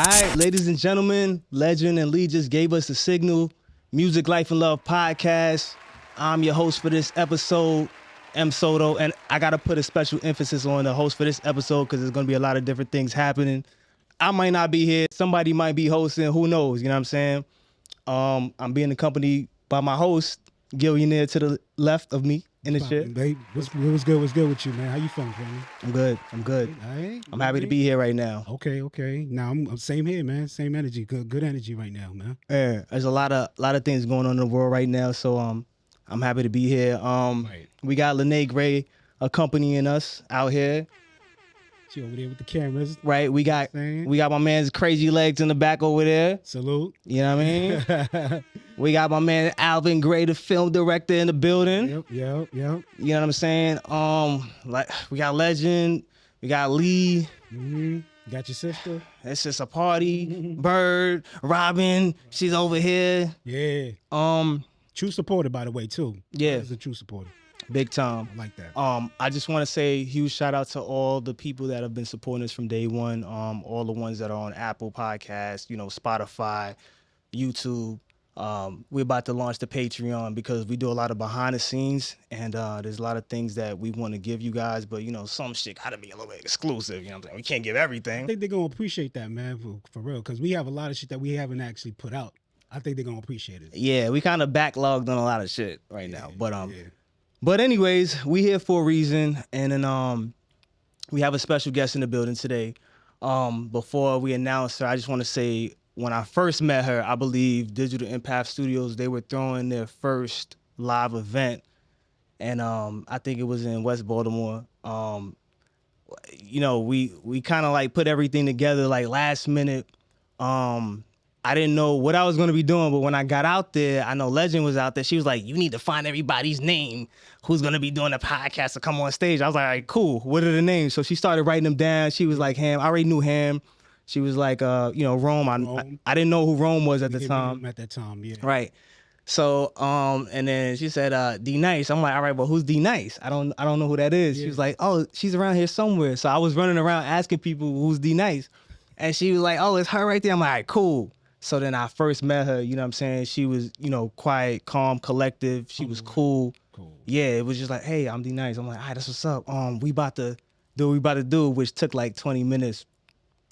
All right, ladies and gentlemen, Legend and Lee just gave us the signal. Music, Life, and Love Podcast. I'm your host for this episode, M.Soto, and I got to put a special emphasis on the host for this episode because there's going to be a lot of different things happening. I might not be here. Somebody might be hosting. Who knows? You know what I'm saying? I'm being accompanied by my host, Gillionaire, to the left of me in the chair. Babe, what's good with you, man? How you feeling, family? I'm good. All right. I'm happy to be here right now. Okay. Now I'm same here, man. Same energy. Good energy right now, man. Yeah, there's a lot of things going on in the world right now, so I'm happy to be here. Right. We got Lene Gray accompanying us out here. She over there with the cameras. Right, we got my man's Crazy Legs in the back over there. Salute. You know what I mean? We got my man Alvin Gray, the film director, in the building. Yep. You know what I'm saying? Like we got Legend, we got Lee. Mm-hmm. Got your sister. It's just a party. Bird, Robin, she's over here. Yeah. True supporter, by the way, too. Yeah. She's a true supporter. Big time. I like that. I just want to say huge shout out to all the people that have been supporting us from day one. All the ones that are on Apple Podcasts, Spotify, YouTube. We're about to launch the Patreon because we do a lot of behind the scenes, and there's a lot of things that we want to give you guys, but some shit gotta be a little bit exclusive. You know what I'm saying? We can't give everything. I think they're gonna appreciate that, man, for real, because we have a lot of shit that we haven't actually put out. I think they're gonna appreciate it. Yeah, we kind of backlogged on a lot of shit right now, but But anyways, we here for a reason, and then we have a special guest in the building today. Before we announce her, I just want to say when I first met her, I believe Digital Impact Studios, they were throwing their first live event, and I think it was in West Baltimore. We kind of like put everything together like last minute. I didn't know what I was going to be doing, but when I got out there, I know Legend was out there. She was like, you need to find everybody's name who's going to be doing the podcast to come on stage. I was like, all right, cool. What are the names? So she started writing them down. She was like, Ham. I already knew Ham. She was like, Rome. I didn't know who Rome was at the time. At that time, yeah. Right. So, and then she said, D Nyce. I'm like, all right, well, who's D Nyce? I don't know who that is. Yeah. She was like, oh, she's around here somewhere. So I was running around asking people who's D Nyce. And she was like, oh, it's her right there. I'm like, all right, cool. So then I first met her, you know what I'm saying? She was, quiet, calm, collective. She was cool. Yeah, it was just like, hey, I'm D Nyce. I'm like, all right, that's what's up. We about to do what we about to do, which took like 20 minutes.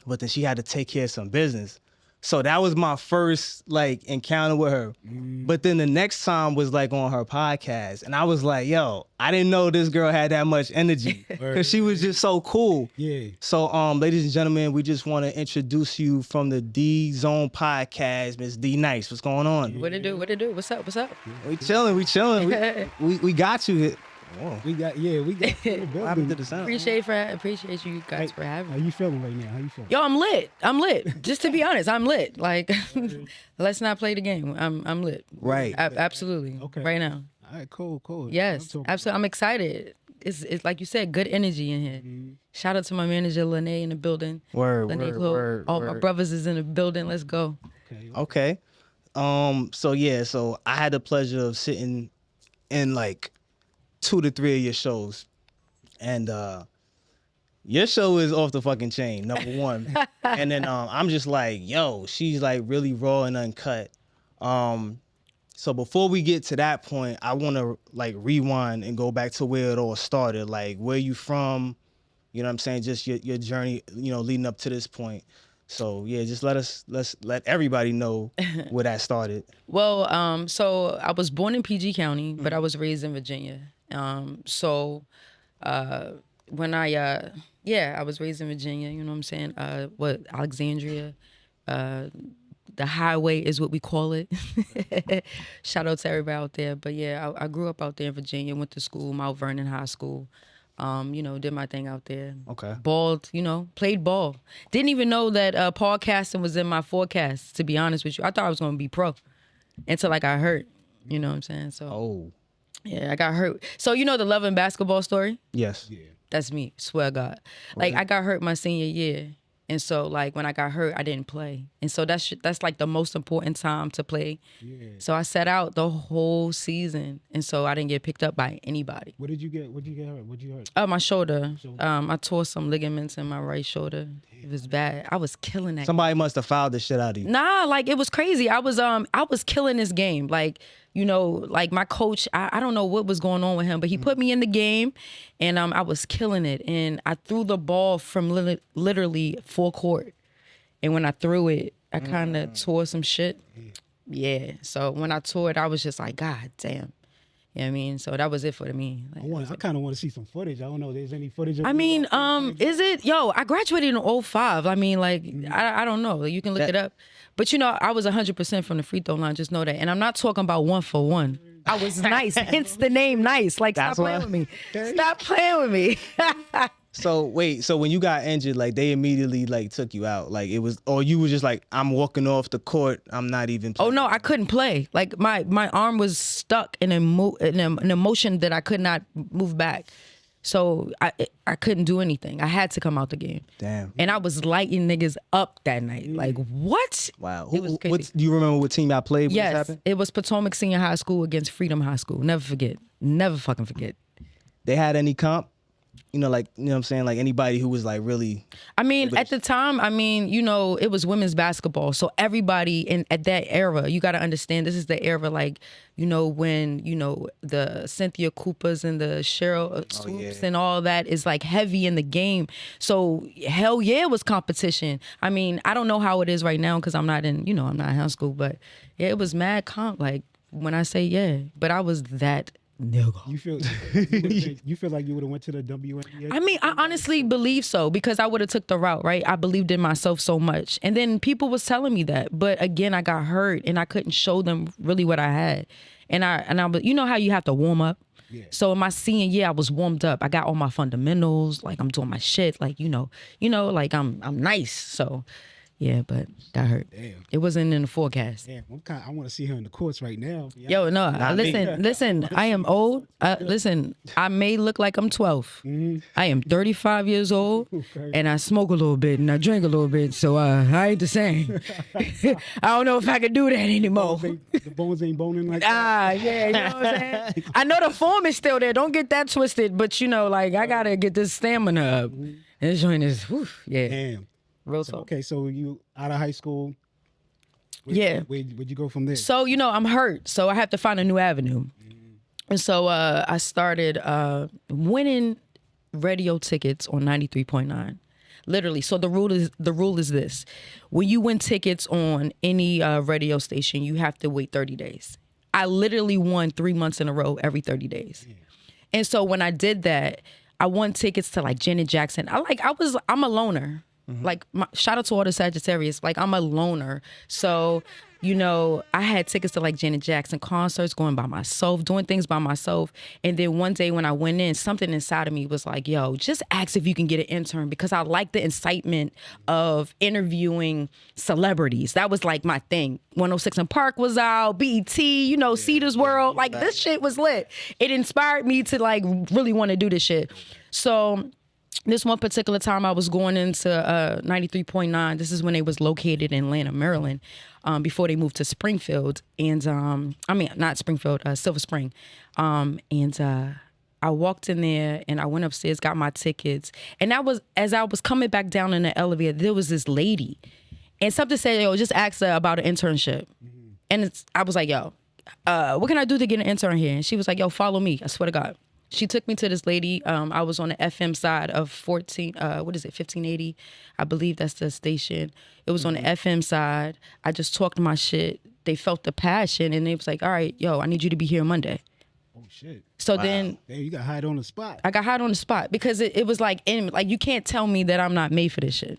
But then she had to take care of some business. So that was my first encounter with her. But then the next time was on her podcast. And I was like, yo, I didn't know this girl had that much energy because she was just so cool. Yeah. So ladies and gentlemen, we just want to introduce you from the D Zone Podcast, Miss D Nyce. What's going on? What it do? What's up? We chilling. We got you. Whoa. We got what happened to the sound? Appreciate you guys for having me. How you feeling right now? How you feeling? Yo, I'm lit. Just to be honest, I'm lit. Let's not play the game. I'm lit. Right. Absolutely. Okay. Right now. All right, cool. Yes, absolutely. I'm excited. It's like you said, good energy in here. Shout out to my manager Lene in the building. Word. All my brothers is in the building. Let's go. Okay. So I had the pleasure of sitting in 2 to 3 of your shows, and your show is off the fucking chain, number one. And then I'm just like, yo, she's really raw and uncut. So before we get to that point, I want to rewind and go back to where it all started. Where you from? You know what I'm saying? Just your journey, leading up to this point. So yeah, just let's let everybody know where that started. Well, so I was born in PG County, but I was raised in Virginia. When I was raised in Virginia, you know what I'm saying? Alexandria, the highway is what we call it. Shout out to everybody out there. But yeah, I grew up out there in Virginia, went to school, Mount Vernon High School. Did my thing out there. Okay. Balled, played ball. Didn't even know that podcasting was in my forecast, to be honest with you. I thought I was going to be pro until I got hurt. You know what I'm saying? So. Oh. Yeah, I got hurt. So the Love and Basketball story? Yes. Yeah. That's me, swear to God. I got hurt my senior year. And so when I got hurt, I didn't play. And so that's the most important time to play. Yeah. So I sat out the whole season. And so I didn't get picked up by anybody. What did you get hurt? What'd you hurt? My shoulder. I tore some ligaments in my right shoulder. It was bad. I was killing that. Somebody must have fouled the shit out of you. Nah, like it was crazy. I was killing this game. Like, you know, like my coach, I don't know what was going on with him, but he put me in the game and I was killing it. And I threw the ball from literally full court. And when I threw it, I kind of tore some shit. Yeah. So when I tore it, I was just like, God damn. You know what I mean? So that was it for me. Like, I kind of want to see some footage. I don't know if there's any footage. I mean, is it? Yo, I graduated in 05. I mean, like, I don't know. You can look it up. But, you know, I was 100% from the free throw line. Just know that. And I'm not talking about 1 for 1. I was nice. Hence the name Nice. Like, stop playing with me. Stop playing with me. So wait, so when you got injured, like they immediately like took you out, like it was, or you were just like, I'm walking off the court, I'm not even playing. Oh no, I couldn't play. Like my arm was stuck in an emotion that I could not move back. So I couldn't do anything. I had to come out the game. Damn. And I was lighting niggas up that night. Like what? Wow. It was crazy. Do you remember what team I played when this Yes, happened? it was Potomac Senior High School against Freedom High School. Never forget. Never fucking forget. They had any comp? You know, like, you know what I'm saying? Like anybody who was like really. I mean, at the time, I mean, you know, it was women's basketball. So everybody at that era, you got to understand, this is the era, like, you know, when, you know, the Cynthia Coopers and the Cheryl Swoops and all that is like heavy in the game. So hell yeah, it was competition. I mean, I don't know how it is right now because I'm not in, you know, I'm not in high school, but yeah, it was mad comp. Like when I say yeah, but I was that nigga. You feel like you would have went to the WNBA? I mean, I honestly believe so because I would have took the route, right? I believed in myself so much. And then people was telling me that. But again, I got hurt and I couldn't show them really what I had. And I you know how you have to warm up? Yeah. So in my senior year, I was warmed up. I got all my fundamentals, like I'm doing my shit, like you know, like I'm nice. So yeah, but got hurt. Damn. It wasn't in the forecast. Damn, I want to see her in the courts right now. Yo, no, listen, I am old. Listen, I may look like I'm 12. Mm-hmm. I am 35 years old, and I smoke a little bit, and I drink a little bit, so I ain't the same. I don't know if I can do that anymore. The bones ain't boning like that. Yeah, you know what I'm saying? I know the form is still there. Don't get that twisted, but, you know, like, I got to get this stamina up. Mm-hmm. And this joint is, whew, yeah. Damn. Real talk. Okay, so you out of high school. Where'd you go from there? So, you know, I'm hurt. So I have to find a new avenue. And so I started winning radio tickets on 93.9. Literally. So the rule is this. When you win tickets on any radio station, you have to wait 30 days. I literally won 3 months in a row every 30 days. Yeah. And so when I did that, I won tickets to like Janet Jackson. I'm a loner. Mm-hmm. Like, shout out to all the Sagittarius. Like, I'm a loner. So, you know, I had tickets to like Janet Jackson concerts, going by myself, doing things by myself. And then one day when I went in, something inside of me was like, yo, just ask if you can get an intern because I like the incitement of interviewing celebrities. That was like my thing. 106 and Park was out, BET, you know, Cedars World. Like, this shit was lit. It inspired me to like really want to do this shit. So this one particular time I was going into 93.9. This is when they was located in Atlanta, Maryland, before they moved to Springfield. And not Springfield, Silver Spring. And I walked in there and I went upstairs, got my tickets. And that was, as I was coming back down in the elevator, there was this lady. And something said, yo, just ask her about an internship. Mm-hmm. And I was like, yo, what can I do to get an intern here? And she was like, yo, follow me. I swear to God. She took me to this lady. I was on the FM side of 1580. I believe that's the station. It was on the FM side. I just talked my shit. They felt the passion and they was like, all right, yo, I need you to be here Monday. Oh shit. So then you got hired on the spot. I got hired on the spot because it was like you can't tell me that I'm not made for this shit.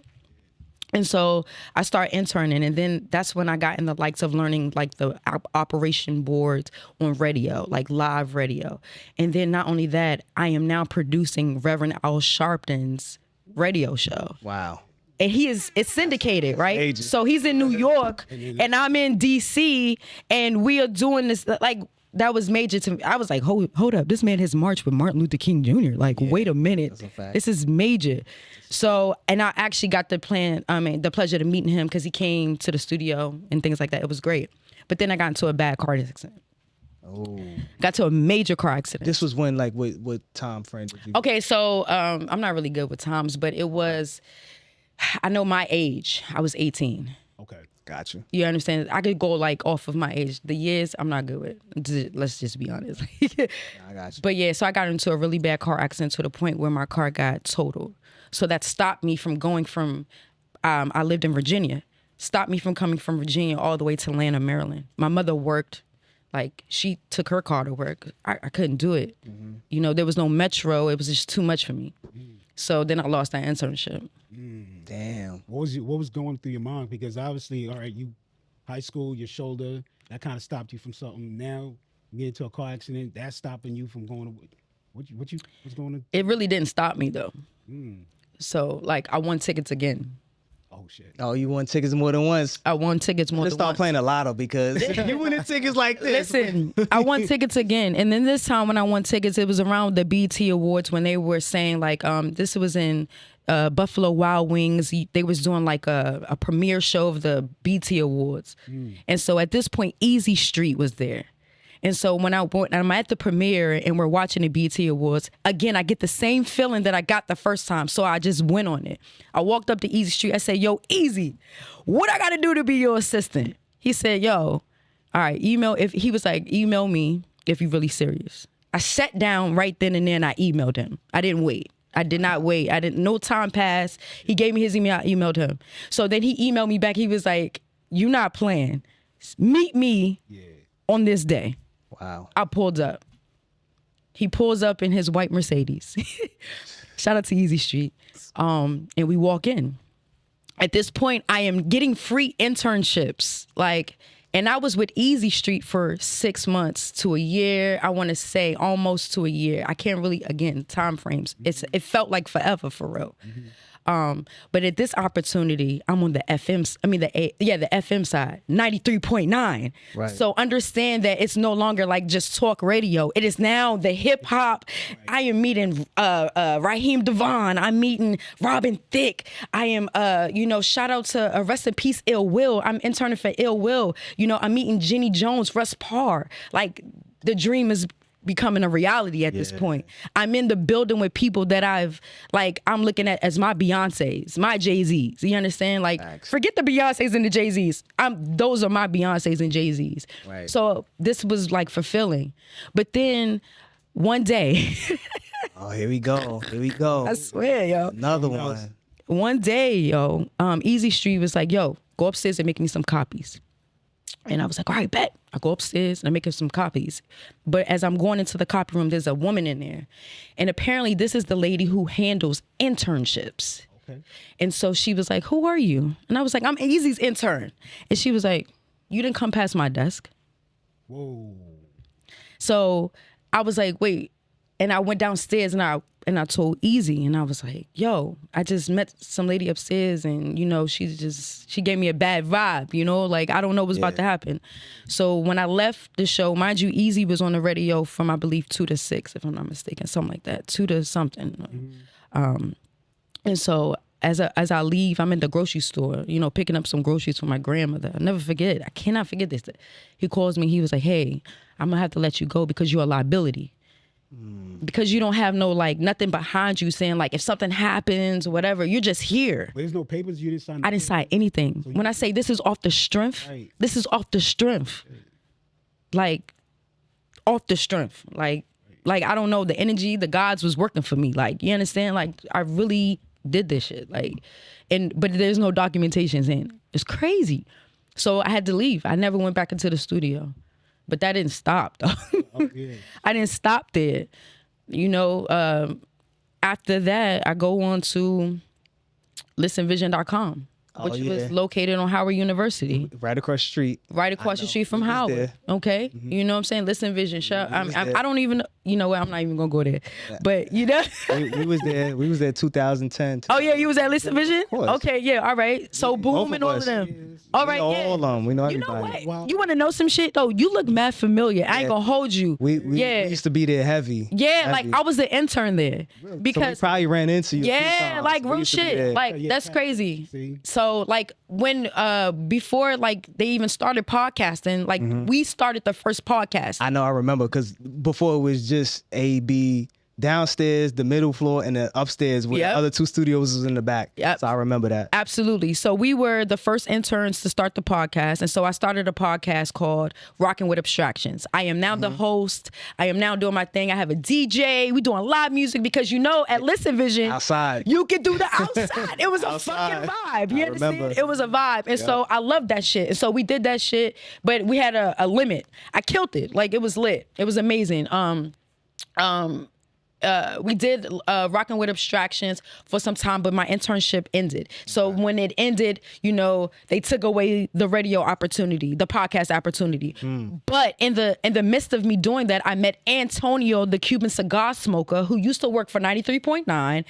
And so I started interning, and then that's when I got in the likes of learning like the operation boards on radio, like live radio. And then not only that, I am now producing Rev Al Sharpton's radio show. Wow. And it's syndicated, right? So he's in New York, and I'm in DC, and we are doing this like. That was major to me. I was like, hold up. This man has marched with Martin Luther King Jr. Like, wait a minute. This is major. So, and I actually got the pleasure to meeting him because he came to the studio and things like that. It was great. But then I got into a bad car accident. Oh. Got to a major car accident. This was when, like, what time frame did you? Okay, so I'm not really good with times, but it was I know my age. I was 18. Okay. Got you. You understand? I could go like off of my age. The years, I'm not good with. Let's just be honest. I got you. But yeah, so I got into a really bad car accident to the point where my car got totaled. So that stopped me from going from, I lived in Virginia, stopped me from coming from Virginia all the way to Atlanta, Maryland. My mother worked, like she took her car to work. I couldn't do it. Mm-hmm. You know, there was no metro. It was just too much for me. So then I lost that internship. Damn. What was going through your mind? Because obviously, all right, you high school, your shoulder, that kind of stopped you from something. Now you get into a car accident, that's stopping you from going to what's going on? It really didn't stop me though. So like I won tickets again. Oh shit. Oh, you won tickets more than once. I won tickets more Let's than start once. playing a lotto because you winning tickets like this. Listen, I won tickets again. And then this time when I won tickets, it was around the BT Awards when they were saying like, this was in Buffalo Wild Wings. They was doing like a premiere show of the BT Awards. And so at this point, Easy Street was there. And so when I'm at the premiere and we're watching the BT Awards, again, I get the same feeling that I got the first time. So I just went on it. I walked up to Easy Street. I said, yo, Easy, what I got to do to be your assistant? He said, yo, all right, he was like, email me if you're really serious. I sat down right then and there and I emailed him. I didn't wait. I did not wait. No time passed. He gave me his email. I emailed him. So then he emailed me back. He was like, you not playing. Meet me on this day. Wow. I pulled up. He pulls up in his white Mercedes. Shout out to Easy Street. And we walk in. At this point, I am getting free internships. And I was with Easy Street for 6 months to a year. I want to say almost to a year. I can't really, again, time frames. It felt like forever for real. But at this opportunity, I'm on the FM, the FM side, 93.9. Right. So understand that it's no longer like just talk radio. It is now the hip hop. Right. I am meeting Raheem Devon. I'm meeting Robin Thicke. I am, shout out to Rest in Peace Ill Will. I'm interning for Ill Will. I'm meeting Jenny Jones, Russ Parr. Like the dream is becoming a reality at this point. I'm in the building with people that I'm looking at as my Beyoncés, my Jay-Z's. You understand? Forget the Beyoncés and the Jay-Z's. Those are my Beyoncés and Jay-Z's. Right. So this was fulfilling. But then one day. Oh, here we go. I swear, yo. Another one. One day, Easy Street was like, yo, go upstairs and make me some copies. And I was like, all right, bet. I go upstairs and I make him some copies. But as I'm going into the copy room, there's a woman in there. And apparently this is the lady who handles internships. Okay. And so she was like, who are you? And I was like, I'm Easy's intern. And she was like, you didn't come past my desk. Whoa. So I was like, wait. And I went downstairs and I told Easy, and I was like, yo, I just met some lady upstairs and, she gave me a bad vibe, I don't know what's about to happen. So when I left the show, mind you, Easy was on the radio from, I believe, 2 to 6, if I'm not mistaken, something like that, 2 to something. And so as I leave, I'm in the grocery store, picking up some groceries for my grandmother. I'll never forget. I cannot forget this. He calls me. He was like, hey, I'm going to have to let you go because you're a liability. Because you don't have no nothing behind you saying if something happens or whatever, you're just here. But there's no papers, you didn't sign. I didn't sign anything. So when I say this is off the strength, right. This is off the strength. Off the strength. I don't know, the energy, the gods was working for me. You understand? I really did this shit. But there's no documentations in. It's crazy. So I had to leave. I never went back into the studio. But that didn't stop, though. I didn't stop there. After that, I go on to listenvision.com, which was located on Howard University. Right across the street. Right across the street from Howard. There. Okay? Mm-hmm. You know what I'm saying? Listen Vision. I don't even, what? I'm not even going to go there. Yeah. But, we was there. We was there 2010. Oh, yeah, you was at Listen Vision? Okay, yeah, all right. So, Boom and all of them. All right, all of them. We know everybody. You know what? Wow. You want to know some shit, though? You look mad familiar. I ain't going to hold you. We used to be there heavy. Yeah, heavy. I was the intern there. Because so we probably ran into you. Yeah, real shit. That's crazy. See? So, when, before, they even started podcasting, we started the first podcast. I know, I remember, because before it was just A, B, downstairs, the middle floor, and the upstairs with the other 2 studios was in the back. So I remember that. Absolutely. So we were the first interns to start the podcast. And so I started a podcast called Rockin' with Abstractions. I am now the host. I am now doing my thing. I have a DJ. We doing live music because at Listen Vision, outside, you could do the outside. It was a fucking vibe. You understand? It was a vibe. And so I loved that shit. And so we did that shit, but we had a limit. I killed it. Like, it was lit. It was amazing. We did Rockin' with Abstractions for some time, but my internship ended. So when it ended, they took away the radio opportunity, the podcast opportunity. But in the midst of me doing that, I met Antonio, the Cuban cigar smoker, who used to work for 93.9,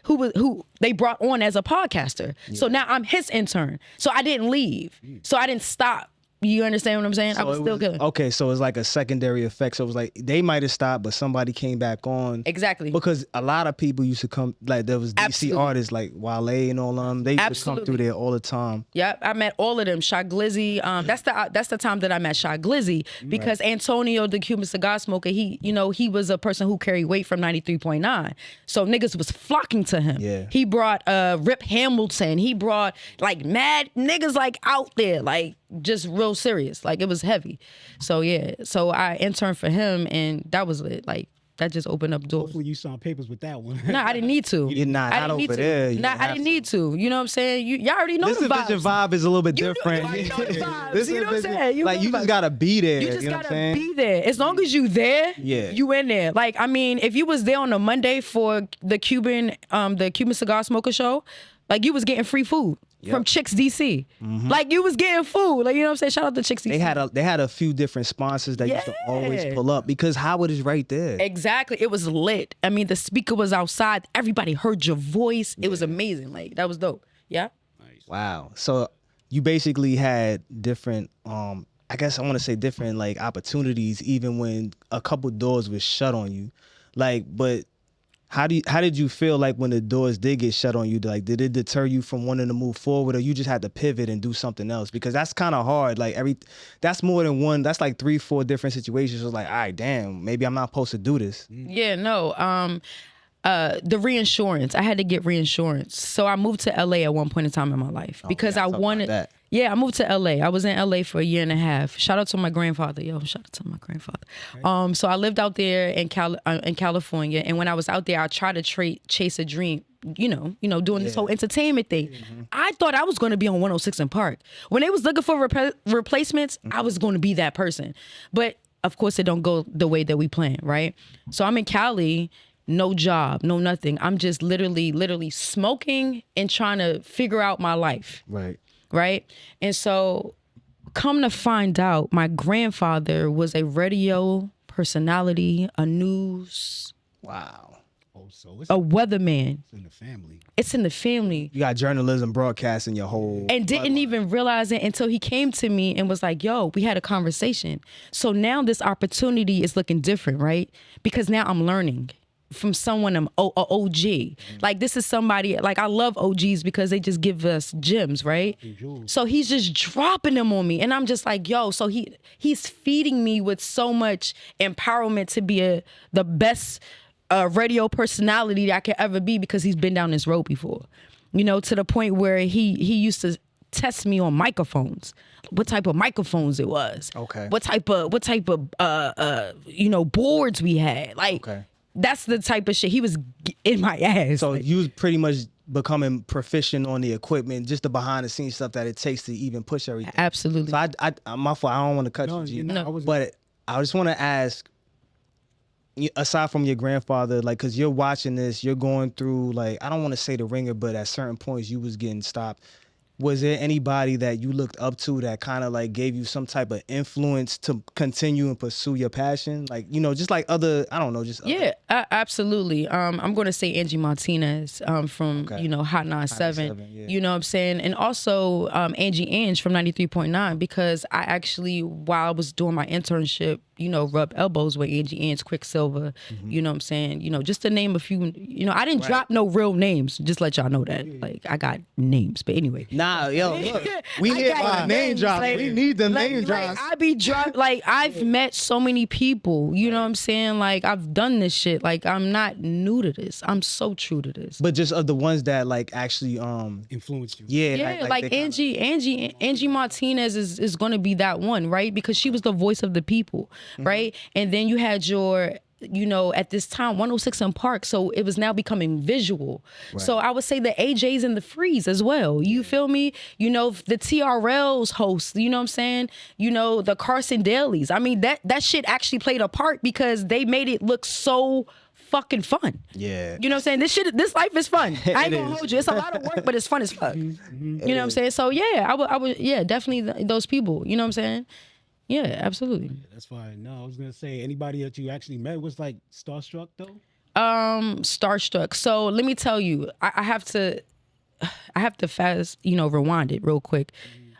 who they brought on as a podcaster. So now I'm his intern. So I didn't leave. So I didn't stop. You understand what I'm saying? So I was still good. Okay, so it's like a secondary effect. So it was like they might have stopped, but somebody came back on. Exactly. Because a lot of people used to come, like there was DC artists like Wale and all them. They used to come through there all the time. Yep, I met all of them. Shy Glizzy. That's the time that I met Shy Glizzy because Antonio, the Cuban cigar smoker, he was a person who carried weight from 93.9. So niggas was flocking to him. Yeah. He brought Rip Hamilton. He brought like mad niggas like out there, like just real serious. Like, it was heavy. So yeah. So I interned for him and that was lit. Like, that just opened up doors. Hopefully you signed papers with that one. No, I didn't need to. You're not over there. No, I didn't need to. You know what I'm saying? Y'all already know the vibes. This vibe is a little bit different. You know the vibes. This You know what I'm saying? Like, you just gotta be there. You just know what I'm gotta saying? be there. As long as you there, you in there. Like, I mean, if you was there on a Monday for the Cuban cigar smoker show, like, you was getting free food. From Chicks DC. Like, you was getting food. Like, you know what I'm saying? Shout out to Chicks DC. They had a few different sponsors that used to always pull up because Howard is right there. Exactly. It was lit. I mean, the speaker was outside. Everybody heard your voice. It was amazing. Like, that was dope. Yeah? Nice. Wow. So you basically had different, I guess I want to say different, like, opportunities even when a couple doors was shut on you. Like, but how did you feel like when the doors did get shut on you? Like, did it deter you from wanting to move forward, or you just had to pivot and do something else? Because that's kind of hard. Like, that's more than one. That's like 3-4 different situations. So like, all right, damn, maybe I'm not supposed to do this. Yeah, no. The reinsurance. I had to get reinsurance. So I moved to LA at one point in time in my life because I wanted that. Yeah, I moved to LA. I was in LA for a year and a half. Shout out to my grandfather. Shout out to my grandfather. Right. So I lived out there in California, and when I was out there, I tried to chase a dream. Doing this whole entertainment thing. I thought I was going to be on 106 in Park. When they was looking for replacements, I was going to be that person. But of course, it don't go the way that we plan, right? So I'm in Cali. No job, no nothing. I'm just literally smoking and trying to figure out my life. Right? And so come to find out, my grandfather was a radio personality, a news. Wow. Oh, so it's a weatherman. It's in the family. It's in the family. You got journalism, broadcasting your whole and didn't even realize it until he came to me and was like, yo, we had a conversation. So now this opportunity is looking different, right? Because now I'm learning from someone, an OG. Like, this is somebody, like, I love OGs because they just give us gems, right? So he's just dropping them on me. And I'm just like, yo, so he's feeding me with so much empowerment to be the best radio personality that I could ever be because he's been down this road before. To the point where he used to test me on microphones, what type of microphones it was. Okay. What type of boards we had. Like, that's the type of shit. He was in my ass. So you was pretty much becoming proficient on the equipment, just the behind the scenes stuff that it takes to even push everything. Absolutely. So my fault. I don't want to cut you, G. But I just want to ask, aside from your grandfather, like, cause you're watching this, you're going through, like, I don't want to say the ringer, but at certain points you was getting stopped. Was there anybody that you looked up to that kind of like gave you some type of influence to continue and pursue your passion? Like, just like other, I don't know, just yeah, absolutely. I'm going to say Angie Martinez from Hot 97. You know what I'm saying, and also Angie Ange from 93.9 because I actually, while I was doing my internship, rub elbows with Angie Ange, Silva, you know what I'm saying? Just to name a few, I didn't drop no real names, just let y'all know that. Like, I got names, but anyway. Nah, yo, look, we here for name drops. Like, we need the name drops. I be dropped, like, I've met so many people, you know what I'm saying? Like, I've done this shit. Like, I'm not new to this. I'm so true to this. But just of the ones that, like, actually influenced you. Yeah, like Angie Martinez is going to be that one, right? Because she was the voice of the people, right? And then you had your, at this time, 106 in Park, so it was now becoming visual. Right. So I would say the AJs and the Freeze as well. You feel me? The TRL's hosts, you know what I'm saying? The Carson Dailies. I mean, that shit actually played a part because they made it look so fucking fun. Yeah. You know what I'm saying? This life is fun. I ain't gonna hold you. It's a lot of work, but it's fun as fuck. You know what I'm saying? So yeah, I would definitely those people. You know what I'm saying? Yeah, absolutely. Yeah, that's fine. No, I was gonna say anybody that you actually met was like starstruck though? Starstruck. So let me tell you, I have to fast, rewind it real quick.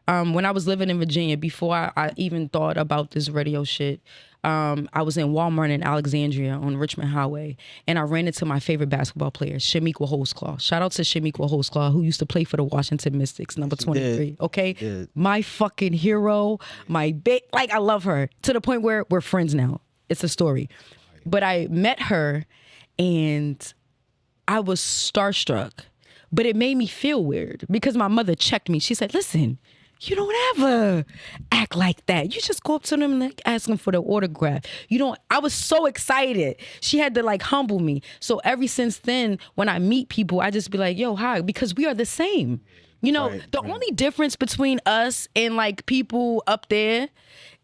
When I was living in Virginia, before I even thought about this radio shit, I was in Walmart in Alexandria on Richmond Highway, and I ran into my favorite basketball player, Shamiqua Holtzclaw. Shout out to Shamiqua Holtzclaw, who used to play for the Washington Mystics, number 23. Okay, my fucking hero, like I love her to the point where we're friends now. It's a story, but I met her, and I was starstruck, but it made me feel weird because my mother checked me. She said, "Listen, you don't ever act like that. You just go up to them and like ask them for the autograph. I was so excited. She had to like humble me. So ever since then, when I meet people, I just be like, yo, hi, because we are the same. The only difference between us and like people up there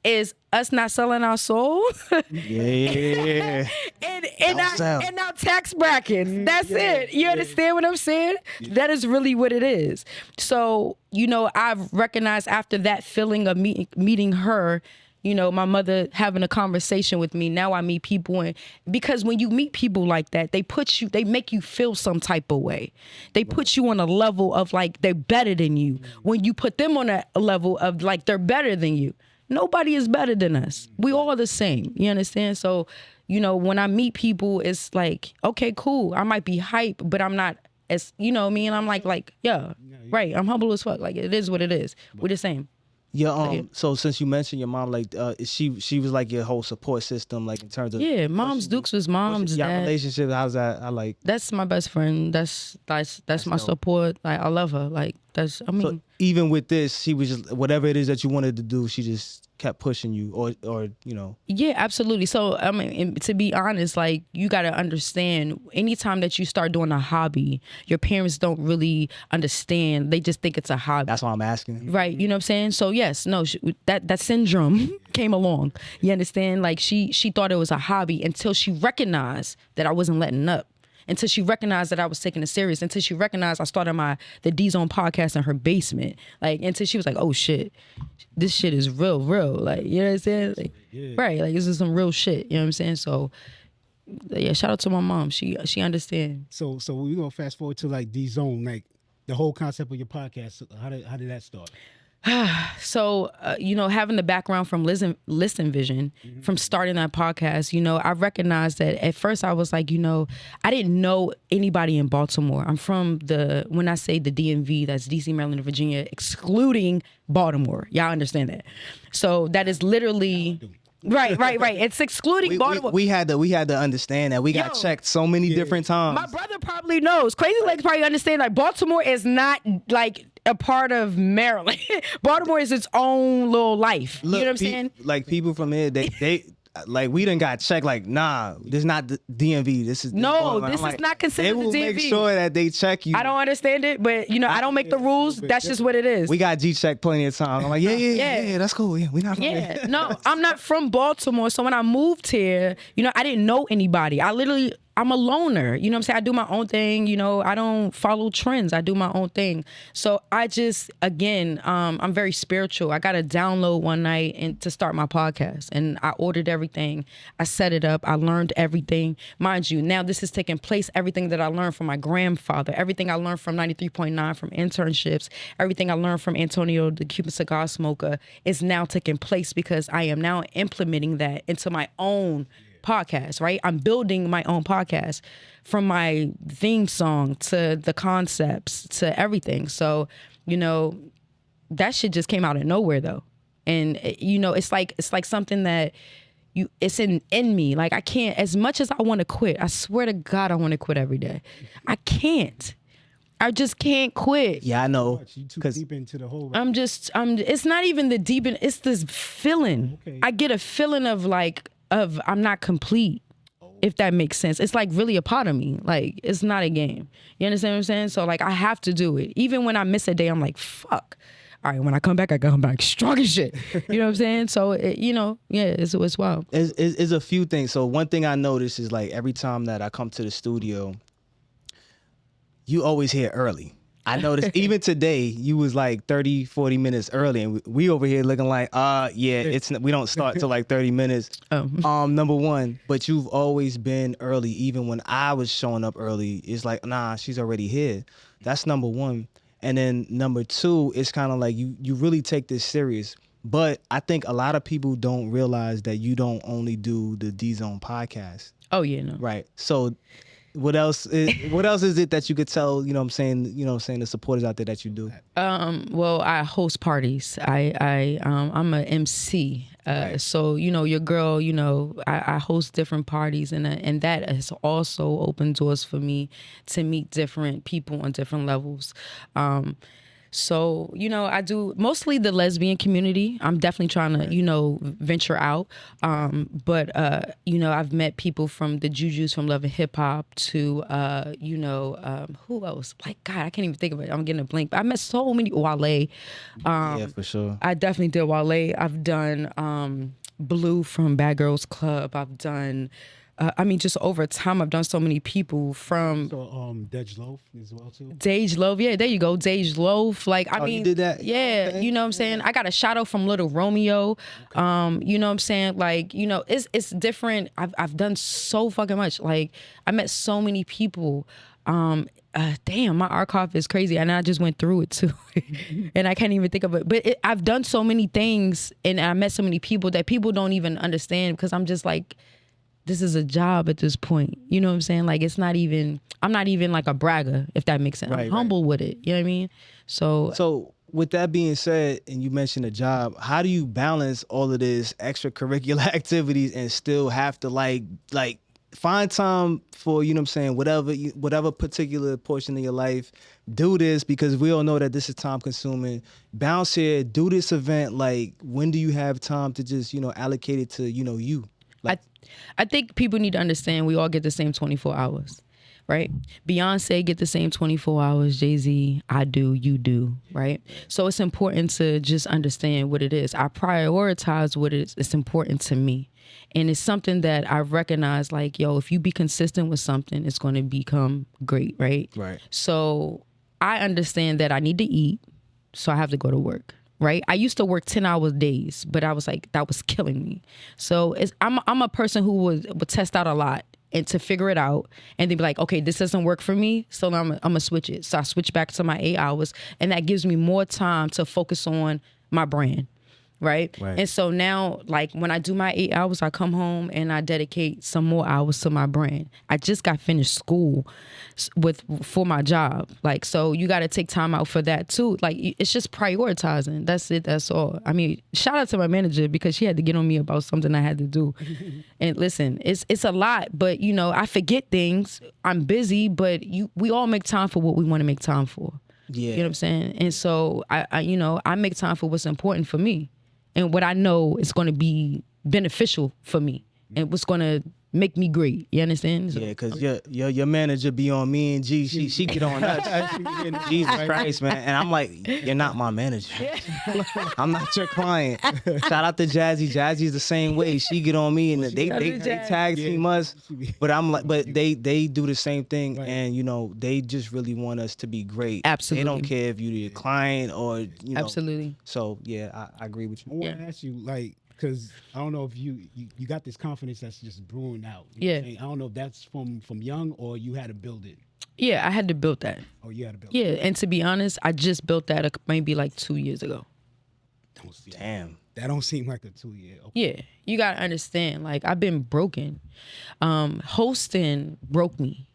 is us not selling our soul. Yeah. and our tax brackets. That's it. You understand what I'm saying? That is really what it is. So, I've recognized after that feeling of meeting her, my mother having a conversation with me. Now I meet people, and because when you meet people like that, they make you feel some type of way. They put you on a level of like they're better than you. When you put them on a level of like they're better than you. Nobody is better than us. We all are the same. You understand? So, when I meet people, it's like, okay, cool. I might be hype, but I'm not as, you know what I mean? I'm like, yeah, right. I'm humble as fuck. Like, it is what it is. We're the same. Yeah. So since you mentioned your mom, like, she was like your whole support system, like in terms of. Yeah, Mom's Dukes was Mom's your dad. relationship. How's that? That's my best friend. That's my support. Like, I love her. Like, so even with this, she was just whatever it is that you wanted to do, she just kept pushing you, or. Yeah, absolutely. So I mean, to be honest, like you got to understand, anytime that you start doing a hobby, your parents don't really understand. They just think it's a hobby. That's why I'm asking. Right. You know what I'm saying? So yes, no, that syndrome came along. You understand? Like she thought it was a hobby until she recognized that I wasn't letting up. Until she recognized that I was taking it serious, until she recognized I started the D Zone podcast in her basement. Like, until she was like, oh shit, this shit is real. Like, you know what I'm saying? Like, right, like this is some real shit. You know what I'm saying? So yeah, shout out to my mom. She understands. So we're gonna fast forward to like D Zone, like the whole concept of your podcast. How did that start? So, having the background from Listen Vision, from starting that podcast, I recognized that at first I was like, I didn't know anybody in Baltimore. I'm from when I say the DMV, that's DC, Maryland, and Virginia, excluding Baltimore. Y'all understand that? So that is literally... Right. It's excluding Baltimore. We had to understand that we got checked so many different times. My brother probably knows. Crazy Legs probably understand. Like, Baltimore is not like a part of Maryland. Baltimore is its own little life. Look, you know what I'm saying? Like people from here, they like we done got checked. Like, nah, this is not the DMV. This is this is not considered the DMV. They will make sure that they check you. I don't understand it, but I don't make the rules. That's just what it is. We got G checked plenty of times. I'm like, yeah, that's cool. Yeah, we not from here. No, I'm not from Baltimore. So when I moved here, I didn't know anybody. I literally I'm a loner. You know what I'm saying? I do my own thing. You know, I don't follow trends. I do my own thing. So I just, again, I'm very spiritual. I got a download one night and to start my podcast, and I ordered everything. I set it up. I learned everything. Mind you, now this is taking place, everything that I learned from my grandfather, everything I learned from 93.9, from internships, everything I learned from Antonio, the Cuban cigar smoker, is now taking place because I am now implementing that into my own podcast, right? I'm building my own podcast, from my theme song to the concepts to everything. So, you know, that shit just came out of nowhere though. And you know, it's like something that it's in me. Like I can't, as much as I want to quit, I swear to God I want to quit every day. I can't. I just can't quit. Yeah, I know. You too deep into the whole. It's not even the deep, it's this feeling. Okay. I get a feeling of I'm not complete, if that makes sense. It's like really a part of me. Like, it's not a game. You understand what I'm saying? So like I have to do it. Even when I miss a day, I'm like, fuck. All right, when I come back, I come back strong as shit. You know what I'm saying? So, you know, yeah, it's wild. It's a few things. So one thing I notice is like every time that I come to the studio, you always here early. I noticed even today you was like 30, 40 minutes early, and we over here looking like, we don't start till like 30 minutes. Number one, but you've always been early, even when I was showing up early. It's like, nah, she's already here. That's number one. And then number two, it's kind of like you really take this serious. But I think a lot of people don't realize that you don't only do the D-Zone podcast. Oh yeah, no. Right. So what else is it that you could tell, I'm saying, the supporters out there that you do? Well, I host parties. I'm a MC. Right. So, your girl, I host different parties, and that has also opened doors for me to meet different people on different levels. So, I do mostly the lesbian community. I'm definitely trying to, venture out. But I've met people from the Jujus, from Love and Hip Hop to, who else? Like, God, I can't even think of it. I'm getting a blank. But I met so many, Wale. Yeah, for sure. I definitely did Wale. I've done Blue from Bad Girls Club. I've done... just over time, I've done so many people from... So, Dej Loaf as well, too? Dej Loaf, yeah, there you go. Dej Loaf. Like, you did that? Yeah, okay. You know what I'm saying? I got a shout out from Little Romeo. Okay. You know what I'm saying? Like, it's different. I've done so fucking much. Like, I met so many people. Damn, my archive is crazy, and I just went through it too, and I can't even think of it. But I've done so many things, and I met so many people that people don't even understand, because I'm just like... this is a job at this point. You know what I'm saying? Like, I'm not even like a bragger, if that makes sense. Right, I'm humble with it. You know what I mean? So with that being said, and you mentioned a job, how do you balance all of this extracurricular activities and still have to like find time for, whatever particular portion of your life, do this, because we all know that this is time consuming. Bounce here, do this event. Like, when do you have time to just, allocate it to, you? Like, I think people need to understand we all get the same 24 hours, right? Beyonce get the same 24 hours. Jay-Z, I do, you do, right? So it's important to just understand what it is. I prioritize what it's important to me. And it's something that I recognize, like, if you be consistent with something, it's going to become great, right? Right. So I understand that I need to eat, so I have to go to work. Right, I used to work 10-hour days, but I was like, that was killing me. So I'm a person who would test out a lot and to figure it out, and then be like, okay, this doesn't work for me, so now I'm gonna switch it. So I switch back to my 8 hours, and that gives me more time to focus on my brand. Right? And so now, like, when I do my 8 hours, I come home and I dedicate some more hours to my brand. I just got finished school for my job. Like, so you got to take time out for that too. Like, it's just prioritizing. That's it. That's all. I mean, shout out to my manager, because she had to get on me about something I had to do. And listen, it's a lot, but I forget things. I'm busy, but we all make time for what we want to make time for. Yeah. You know what I'm saying? And so I make time for what's important for me. And what I know is going to be beneficial for me, and what's going to make me great. You understand? So, Yeah, because your manager be on me and G. She get on us. Jesus Christ, man. And I'm like, you're not my manager. I'm not your client. Shout out to Jazzy. Jazzy's the same way. She get on me and they tag team us. But I'm like, but they do the same thing, and you know they just really want us to be great. Absolutely. They don't care if you're the client or you know. Absolutely. So yeah, I agree with you. I want to ask you, like, because I don't know if you got this confidence that's just brewing out. You know what I'm saying? I don't know if that's from young or you had to build it. Yeah, I had to build that. Oh, you had to build it. it. Yeah, and to be honest, I just built that maybe like 2 years ago. Damn. That don't seem like a 2 year. Okay. Yeah, you gotta understand. Like I've been broken. Hosting broke me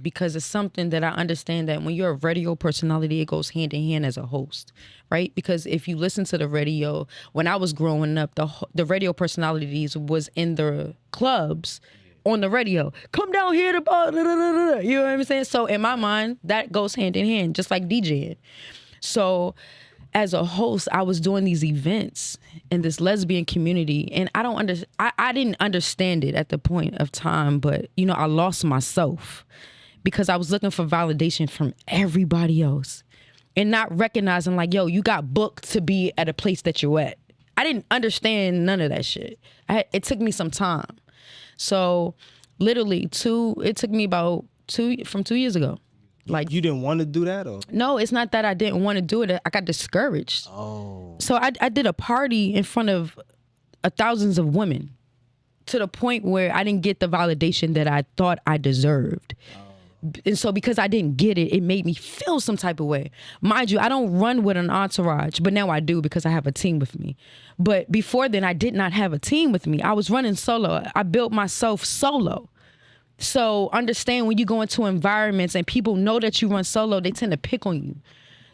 because it's something that I understand that when you're a radio personality, it goes hand in hand as a host, right? Because if you listen to the radio, when I was growing up, the radio personalities was in the clubs on the radio. Come down here to you know what I'm saying? So in my mind, that goes hand in hand, just like DJing. So as a host, I was doing these events in this lesbian community, and I didn't understand it at the point of time, but you know, I lost myself because I was looking for validation from everybody else and not recognizing like, yo, you got booked to be at a place that you're at. I didn't understand none of that shit. It took me some time. So literally it took me about 2 years ago. Like, you didn't want to do that, or no? It's not that I didn't want to do it. I got discouraged. Oh, so I did a party in front of thousands of women to the point where I didn't get the validation that I thought I deserved. And so because I didn't get it, it made me feel some type of way. Mind you, I don't run with an entourage, but now I do because I have a team with me. But before then, I did not have a team with me. I was running solo. I built myself solo. So understand when you go into environments and people know that you run solo, they tend to pick on you.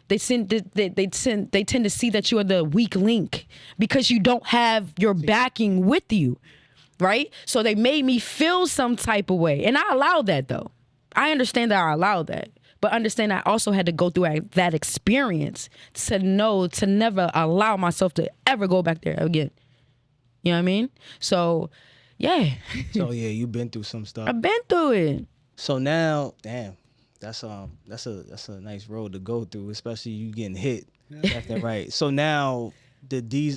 They tend to see that you are the weak link because you don't have your backing with you, right? So they made me feel some type of way. And I allowed that though. I understand that I allowed that. But understand I also had to go through that experience to know to never allow myself to ever go back there again. You know what I mean? So yeah. So yeah, you've been through some stuff. I've been through it. So now, damn, that's a nice road to go through, especially you getting hit left and right. So now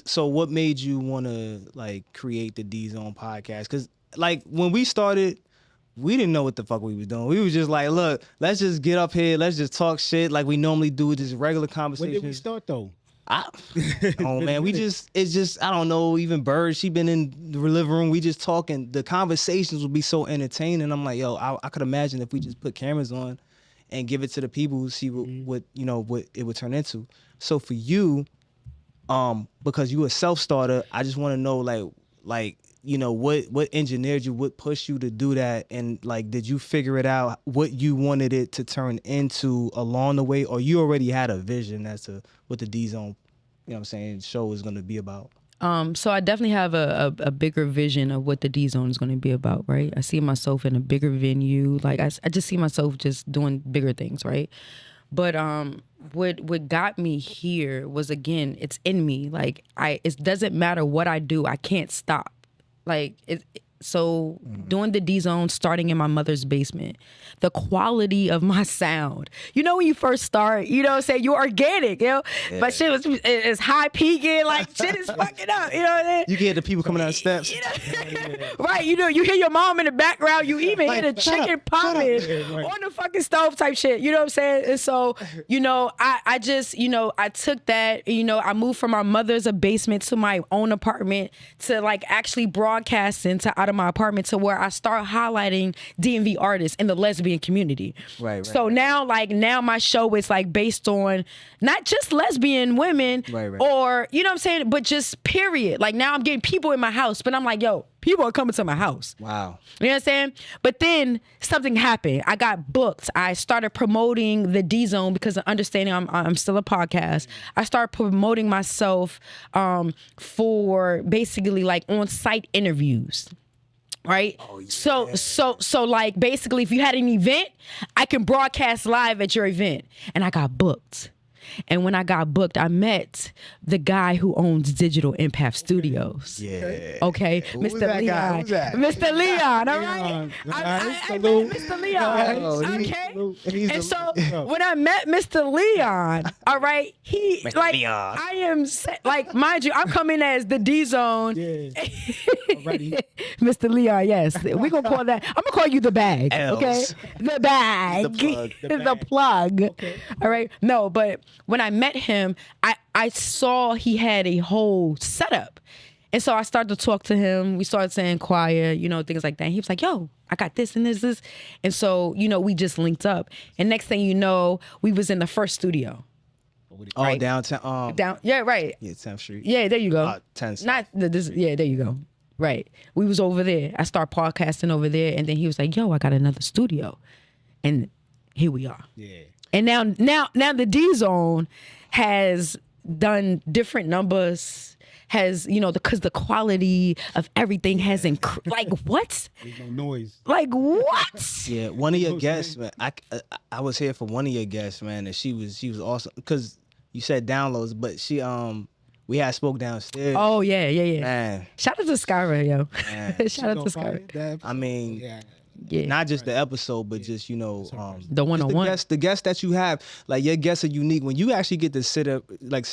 so what made you want to like create the D Zone podcast? Because like when we started, we didn't know what the fuck we was doing. We was just like, look, let's just get up here, let's just talk shit like we normally do, just regular conversations. When did we start though? Oh man, it's just I don't know. Even Bird, she been in the living room. We just talking. The conversations would be so entertaining. I'm like, yo, I could imagine if we just put cameras on and give it to the people who see what it would turn into. So for you, because you a self-starter, I just want to know like you know what engineered you, what pushed you to do that, and like did you figure it out what you wanted it to turn into along the way, or you already had a vision as to what the D Zone, you know what I'm saying, show is going to be about? So I definitely have a bigger vision of what the D Zone is going to be about, right? I see myself in a bigger venue. Like I just see myself just doing bigger things, right? But what got me here was, again, it's in me. Like it doesn't matter what I do, I can't stop. Like so doing the D Zone, starting in my mother's basement, the quality of my sound. You know when you first start, you know what I'm saying, you're organic, you know? Yeah. But shit it's high peaking, like shit is fucking up, you know what I mean? You can hear the people coming down the steps. You know? Right, you know, you hear your mom in the background, you even hear the chicken popping on the fucking stove type shit, you know what I'm saying? And so, you know, I just, you know, I took that, you know, I moved from my mother's basement to my own apartment to like actually broadcasting to out of my apartment to where I start highlighting DMV artists in the lesbian community. Right. So now my show is like based on not just lesbian women or, you know what I'm saying, but just period. Like now I'm getting people in my house, but I'm like, yo, people are coming to my house. Wow. You know what I'm saying? But then something happened. I got booked. I started promoting the D Zone because of understanding I'm still a podcast. I started promoting myself for basically like on-site interviews. Right? Oh, yeah. So like basically if you had an event, I can broadcast live at your event. And I got booked. And when I got booked, I met the guy who owns Digital Impact Studios. Yeah. Okay, Who's Mr. that guy? Leon. Who's that? Mr. Leon, all right? Leon, I nice, met salute. Mr. Leon. Oh, Okay. And so Leon. when I met Mr. Leon, all right, he Mr. like Leon. I am like, mind you, I'm coming as the D Zone. Yeah. Already. Mr. Leon, yes. We're gonna call that. I'm gonna call you the bag. L's. Okay? The bag. The plug. The plug. Okay. All right. No, but when I met him, I saw he had a whole setup. And so I started to talk to him. We started saying choir, you know, things like that. And he was like, yo, I got this and this. And so, you know, we just linked up. And next thing you know, we was in the first studio. Oh, Right. downtown. Yeah, right. Yeah, 10th Street. Yeah, there you go. 10th. Not this. Yeah, there you go. Right. We was over there. I started podcasting over there, and then he was like, "Yo, I got another studio," and here we are. Yeah. And now the D Zone has done different numbers. Has, you know, because the quality of everything has increased. Like what? There's no noise. Like what? Yeah, one of your know what I'm guests, man. I was here for one of your guests, man, and she was awesome because you said downloads, but she we had spoke downstairs. Oh yeah. Man, Shout out to Skyra, yo. Man. Shout out to Skyra. I mean, Yeah. Yeah. not just the episode, but just, you know, The one-on-one. the guests that you have, like your guests are unique. When you actually get to sit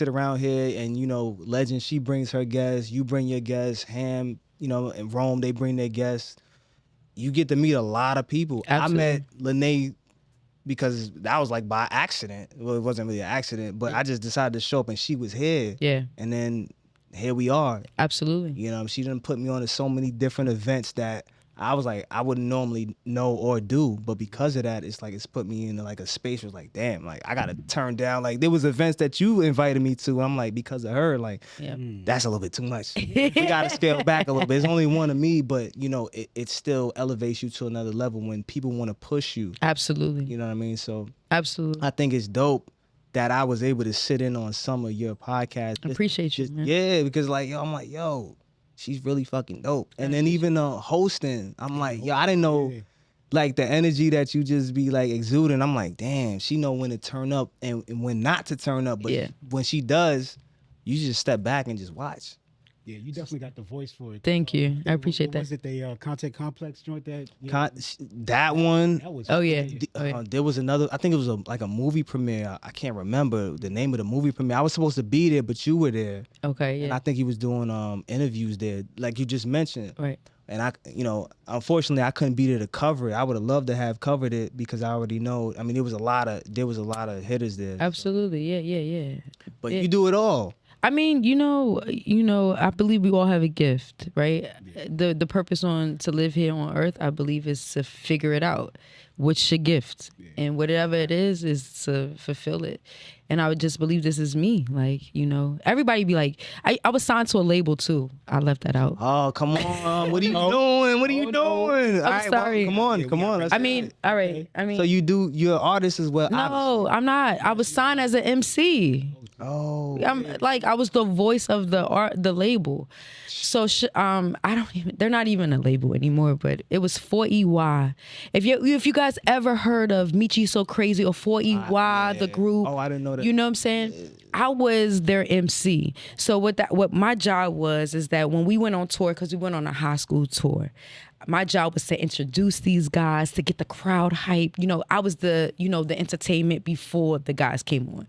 around here and, you know, Legend, she brings her guests, you bring your guests, Ham, you know, and Rome, they bring their guests. You get to meet a lot of people. Absolutely. I met Lene because that was like by accident. Well, it wasn't really an accident, but I just decided to show up and she was here. Yeah. And then here we are. Absolutely. You know, she done put me on to so many different events that I was like, I wouldn't normally know or do, but because of that, it's like it's put me in like a space where it's like, damn, like I gotta turn down. Like there was events that you invited me to. I'm like, because of her, like Yeah. that's a little bit too much. We gotta scale back a little bit. It's only one of me, but you know, it still elevates you to another level when people want to push you. Absolutely. You know what I mean? So Absolutely. I think it's dope that I was able to sit in on some of your podcasts. Appreciate you, man. Yeah, because like, yo, I'm like, yo, she's really fucking dope. And then even hosting, I'm like, yo, I didn't know like the energy that you just be like exuding. I'm like, damn, she know when to turn up and when not to turn up. But Yeah. when she does, you just step back and just watch. Yeah, you definitely got the voice for it. Thank you. I appreciate What that. was it the Content Complex joint that? Yeah, That one. that was Oh, yeah. crazy. Oh, yeah. There was another, I think it was like a movie premiere. I can't remember the name of the movie premiere. I was supposed to be there, but you were there. Okay. And I Yeah. think he was doing interviews there, like you just mentioned. Right. And I, you know, unfortunately, I couldn't be there to cover it. I would have loved to have covered it because I already know. I mean, there was a lot of hitters there. so. Absolutely. Yeah. But Yeah. you do it all. I mean, you know, I believe we all have a gift, right? The purpose to live here on earth, I believe, is to figure it out. What's your gift? And whatever it is to fulfill it. And I would just believe this is me. Like, you know, everybody be like, I was signed to a label too. I left that out. Oh, come on. What are you doing? What are you doing? All right, well, sorry. come on. Let's I do mean, it. all right. I mean, So you're an artist as well? no, I'm not. I was signed as an MC. Oh. I was the voice of the label. So they're not even a label anymore, but it was 4EY. If you guys ever heard of Michi So Crazy or 4EY, the group. Oh, I didn't know that. You know what I'm saying? I was their MC. So what my job is that when we went on tour, because we went on a high school tour, my job was to introduce these guys, to get the crowd hype. You know, I was the entertainment before the guys came on.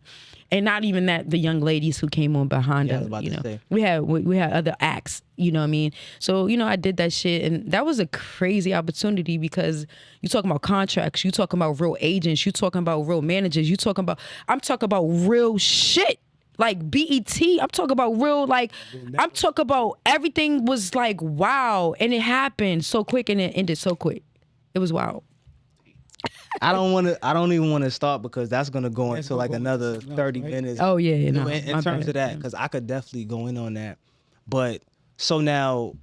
And not even that, the young ladies who came on behind Yeah, I us, was about you to know. say. We had other acts, you know what I mean? So, you know, I did that shit, and that was a crazy opportunity because you talking about contracts, you talking about real agents, you talking about real managers, I'm talking about real shit. Like BET, I'm talking about real, like, I'm talking about everything was like, wow. And it happened so quick and it ended so quick. It was wild. I don't even want to start because that's going to go into like go another into 30 right? minutes. Oh, yeah. No, in my terms bad. of that, because I could definitely go in on that. But so now,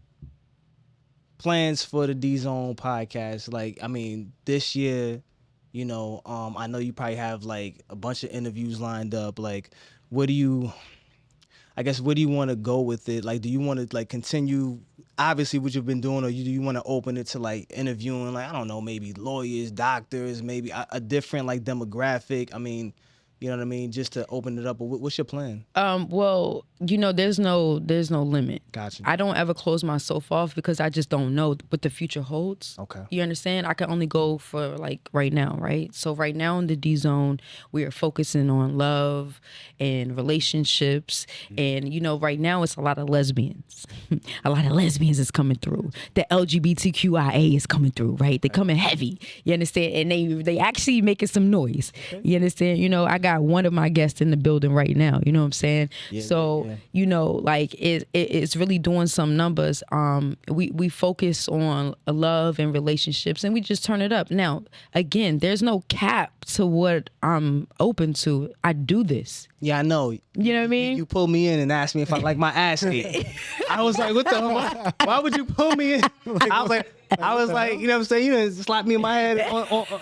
plans for the D Zone podcast. Like, I mean, this year, you know, I know you probably have like a bunch of interviews lined up. Like, where do you want to go with it? Like, do you want to like continue obviously what you've been doing, or do you want to open it to like interviewing, like, I don't know, maybe lawyers, doctors, maybe a different like demographic? I mean, You know what I mean? Just to open it up. But what's your plan? Well, there's no limit. Gotcha. I don't ever close myself off because I just don't know what the future holds. Okay. You understand? I can only go for like right now, right? So right now in the D Zone, we are focusing on love and relationships. And, right now it's a lot of lesbians. A lot of lesbians is coming through. The LGBTQIA is coming through, right? They're coming heavy. You understand? And they actually making some noise. Okay. You understand? I got one of my guests in the building right now. You know what I'm saying? Yeah, so, like it's really doing some numbers. We focus on love and relationships and we just turn it up. Now, again, there's no cap to what I'm open to. I do this. Yeah, I know. You know what I mean? You pulled me in and asked me if I like my ass ate. I was like, what the hell? Why would you pull me in? I was like, you know what I'm saying? You just slapped me in my head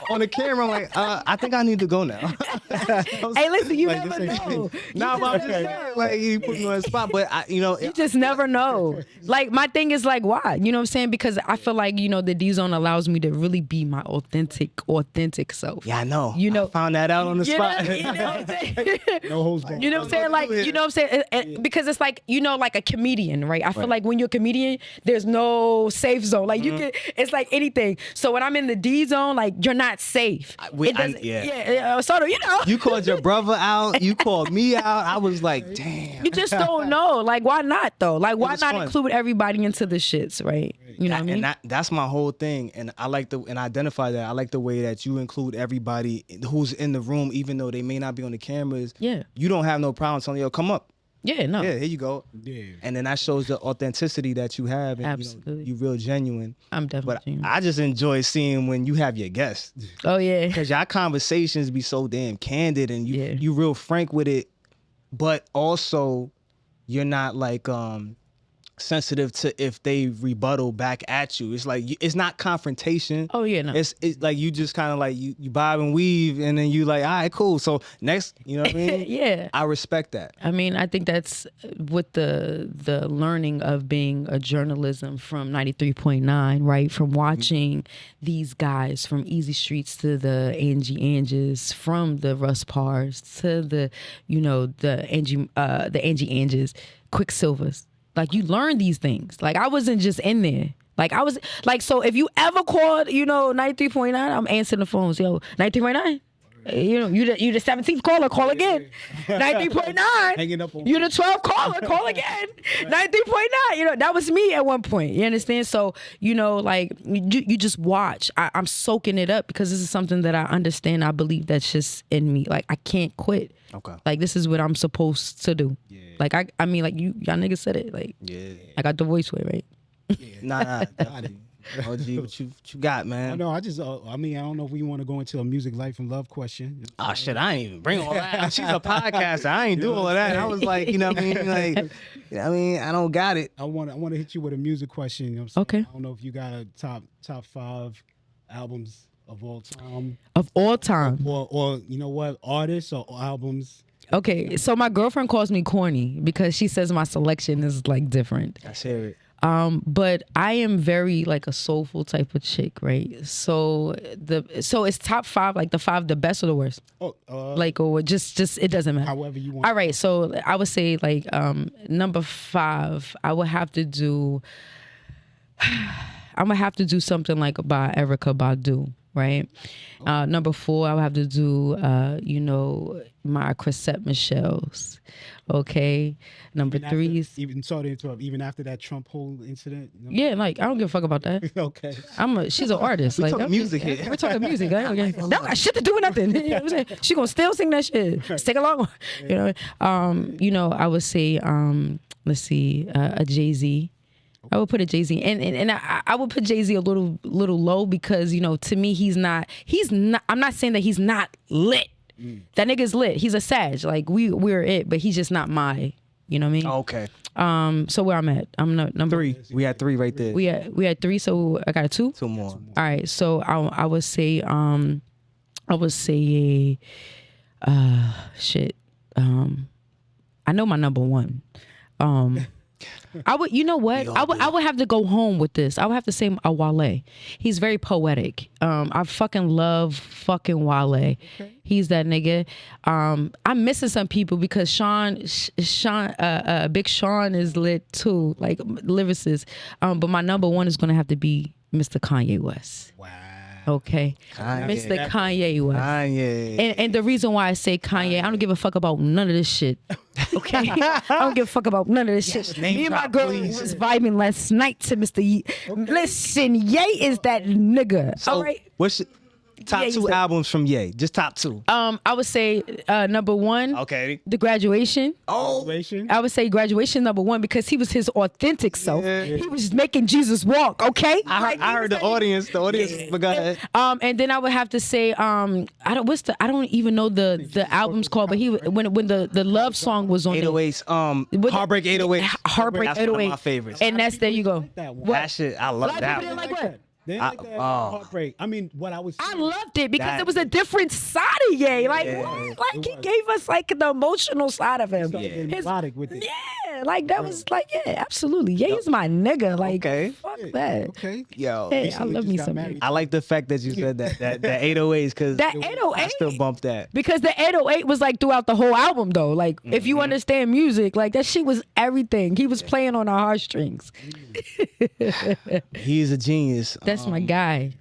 on the camera. I'm like, I think I need to go now. Hey, listen, you never know. No, but I'm just saying, like, you put me on the spot. But, you just never know. Like, my thing is like, why? You know what I'm saying? Because I feel like, the D Zone allows me to really be my authentic self. Yeah, I know. I found that out on the spot. You know what I'm saying? No holds barred. You know what I'm saying? Like, you know what I'm saying? Because it's like, like a comedian, right? I feel like when you're a comedian, there's no safe zone. Like, you can, it's like anything. So when I'm in the D Zone, like, you're not safe. So, You called your brother out. You called me out. I was like, damn. You just don't know. Like, why not, though? Like, why not include everybody into the shits, right? You know what I mean? And that's my whole thing. And I like and identify that. I like the way that you include everybody who's in the room, even though they may not be on the cameras. Yeah. You don't have no problem telling yo, come up. Yeah, no. Yeah, here you go. Yeah. And then that shows the authenticity that you have. And, absolutely. You real genuine. I'm definitely genuine. I just enjoy seeing when you have your guests. Oh, yeah. Because y'all conversations be so damn candid and you real frank with it. But also, you're not like sensitive to if they rebuttal back at you. It's like it's not confrontation. Oh yeah, no. It's like you just kind of like you bob and weave, and then you like, all right, cool. So next, you know what I mean? Yeah. I respect that. I mean, I think that's with the learning of being a journalism from 93.9, right? From watching these guys from Easy Streets to the Angie Anges, from the Russ Pars to the Angie Anges, Quicksilvers. Like, you learn these things. Like, I wasn't just in there. Like, I was like, so if you ever called, 93.9, I'm answering the phones. Yo, 93.9? You the 17th caller, call again. 93.9. Hanging up on you the 12th caller, call again. 93.9. That was me at one point. You understand? So, like, you just watch. I'm soaking it up because this is something that I understand. I believe that's just in me. Like, I can't quit. Okay. Like, this is what I'm supposed to do. Yeah. Like, I mean, like, y'all niggas said it. Like, yeah. I got the voice way, right? Yeah. Nah. OG, what you got, man? No, I don't know if we want to go into a music life and love question. Oh shit, I ain't even bring all that. She's a podcaster. I ain't do all of that. I was like, you know what I mean? Like, I don't got it. I want to hit you with a music question. You know what I'm saying? Okay. I don't know if you got a top 5 albums of all time. Of all time. Or you know what, artists or albums. Okay, so my girlfriend calls me corny because she says my selection is like different. I hear it. But I am very like a soulful type of chick, right? So it's top 5, like the best or the worst. Like, or just it doesn't matter. However you want. All right, so I would say like number 5, I would have to do. I'm gonna have to do something like by Erykah Badu, right? Number 4, I would have to do my Chrisette Michelle's. Okay. Number 3 is even after that Trump whole incident. Yeah, like I don't give a fuck about that. Okay. She's an artist. We're talking music here. We're talking music. Okay. That got shit to do with nothing. You know what I'm saying? She gonna still sing that shit. Sing along. I would say let's see, a Jay-Z. I would put a Jay-Z, and I would put Jay-Z a little low because to me he's not. I'm not saying that he's not lit. That nigga's lit. He's a Sag. Like we're it, but he's just not my. You know what I mean? Okay. So where I'm at, I'm number 3. We had 3 right there. We had 3. So I got a 2. 2 more. All right. So I would say shit. I know my number 1. I would, you know what? I would have to go home with this. I would have to say Wale. He's very poetic. I fucking love fucking Wale. Okay. He's that nigga. I'm missing some people because Big Sean is lit too, like lyricist. But my number one is gonna have to be Mr. Kanye West. Wow. Okay, Mr. Kanye West. Kanye. And the reason why I say Kanye, I don't give a fuck about none of this shit. Okay, I don't give a fuck about none of this shit. Me and my girl was vibing last night to Mr. Ye. Okay. Listen, Ye is that nigga. So all right. What's top two albums from Ye? Just top two. I would say number one. Okay. The Graduation. Oh. I would say Graduation number one because he was his authentic self. Yeah. He was making Jesus walk. Okay. I heard the audience. The audience. But go ahead. And then I would have to say I don't even know the album's called, but when the love song was on 808s. Heartbreak 808. Heartbreak 808. That's one of my favorites. And that's there you go. That shit. I love that one. Like what? They like that Heartbreak. I mean, what I was saying, I loved it because it was a different side of Ye. Like, like he gave us like the emotional side of him. Melodic with it. Yeah, like that was like, yeah, absolutely. Ye is my nigga. Like, fuck that. Okay. Yo, hey, I love me some. I like the fact that you said that 808s because that 808 I still bump that because the 808 was like throughout the whole album though. Like, if you understand music, like that shit was everything. He was playing on our heartstrings. He's a genius. That's my guy.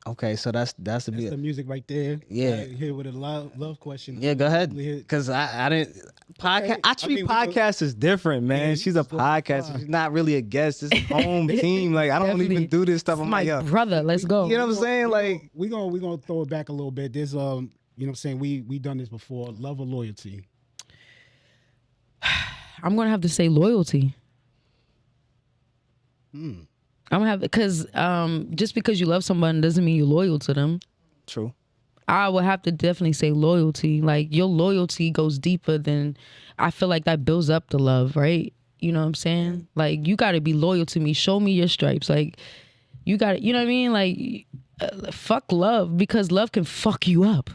Okay, so that's the music right there. Yeah, here with a love question. Yeah, go ahead. Because I didn't podcast. I treat podcasts as different, man. Yeah, she's a podcaster. She's not really a guest. It's a home team. Like I don't even do this stuff. I'm my like, brother. Let's go. You know what I'm saying? Like we gonna throw it back a little bit. There's you know what I'm saying. We done this before. Love or loyalty? I'm gonna have to say loyalty. I'm gonna have because just because you love someone doesn't mean you're loyal to them. True. I would have to definitely say loyalty. Like your loyalty goes deeper than I feel like that builds up the love, right? You know what I'm saying? Like you got to be loyal to me. Show me your stripes. Like you got to, you know what I mean? Like fuck love because love can fuck you up.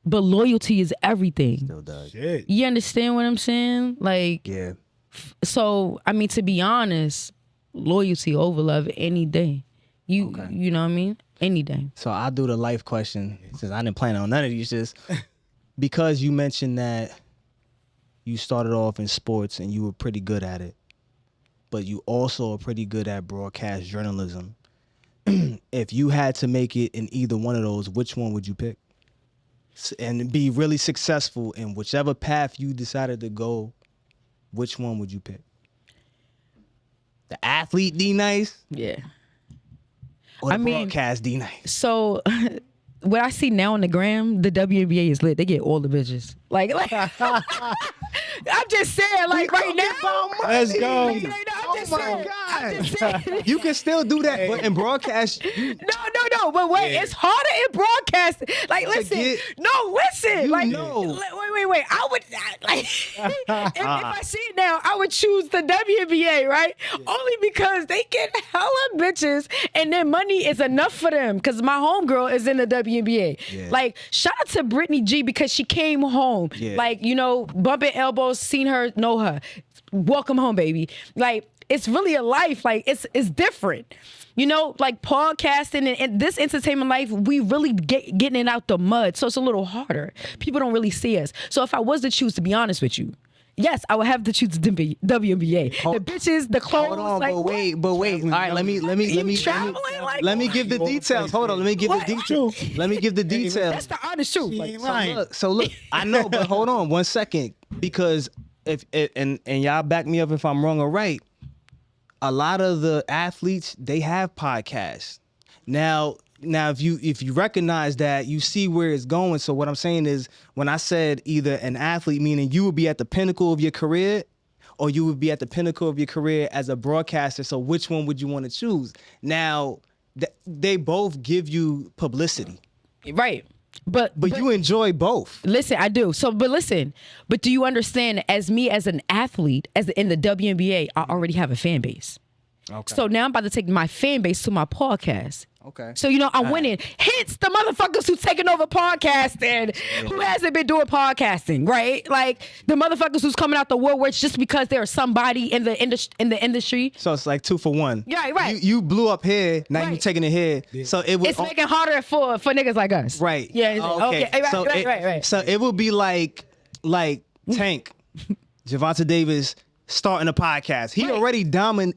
But loyalty is everything. Still does. Shit. You understand what I'm saying? Like yeah. So I mean, to be honest. Loyalty over love any day. You know what I mean? Any day. So I'll do the life question since I didn't plan on none of these. Just because you mentioned that you started off in sports and you were pretty good at it, but you also are pretty good at broadcast journalism. If you had to make it in either one of those, which one would you pick? And be really successful in whichever path you decided to go, which one would you pick? The athlete D Nyce? Yeah. Or the broadcast D Nyce? So what I see now on the gram, the WNBA is lit. They get all the bitches. Like I'm just saying, like right now. Let's go. I'm just saying. You can still do that, but in broadcast. No. But wait, it's harder in broadcast. Like, listen. Listen. Like, wait. I would like if I see it now, I would choose the WNBA, right? Yeah. Only because they get hella bitches, and their money is enough for them. Because my homegirl is in the WNBA. Yeah. Like, shout out to Brittany G because she came home. Yeah. Like, you know, bumping elbows, seen her, know her. Welcome home, baby. Like, it's really a life. Like, it's different. You know, like podcasting and this entertainment life, we really getting it out the mud. So it's a little harder. People don't really see us. So if I was to choose, to be honest with you, yes, I would have to choose the WNBA. The bitches, the clothes. Hold on, like, but wait. All right, let me give the details. Hold on, let me give the details. Let me give the details. That's the honest truth. Like, so look, I know, but hold on 1 second, because if y'all back me up if I'm wrong or right. A lot of the athletes, they have podcasts. Now if you recognize that, you see where it's going. So what I'm saying is, when I said either an athlete, meaning you would be at the pinnacle of your career, or you would be at the pinnacle of your career as a broadcaster. So which one would you want to choose? Now, they both give you publicity. Right. But you enjoy both. Listen, I do. But do you understand, as me as an athlete, as in the WNBA, I already have a fan base. Okay. So now I'm about to take my fan base to my podcast. Okay. So, I'm winning. Hence the motherfuckers who's taking over podcasting, who hasn't been doing podcasting, right? Like the motherfuckers who's coming out the woodworks just because there's somebody in the industry. So it's like 2 for 1. Yeah, right. You blew up here, now you taking it here. Yeah. So it's making harder for niggas like us. Right. Yeah. Okay. Right. So it would be like Tank, Gervonta Davis starting a podcast. He already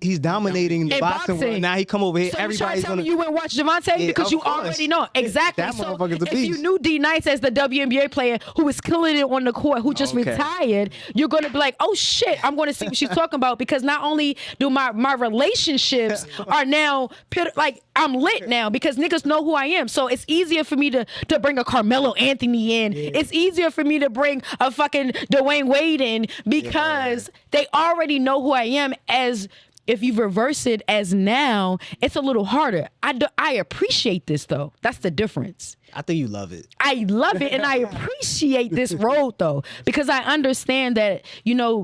he's dominating the boxing world. Now he come over here. So everybody's gonna. You went watch Gervonta because you already know exactly. That so motherfucker's a if beast. you knew D Nyce as the WNBA player who was killing it on the court, who just retired, you're gonna be like, oh shit, I'm gonna see what she's talking about because not only do my relationships are now like I'm lit now because niggas know who I am. So it's easier for me to bring a Carmelo Anthony in. Yeah. It's easier for me to bring a fucking Dwayne Wade in because they already know who I am. As if you reverse it as now, it's a little harder. I appreciate this though. That's the difference. I think you love it. I love it and I appreciate this road though because I understand that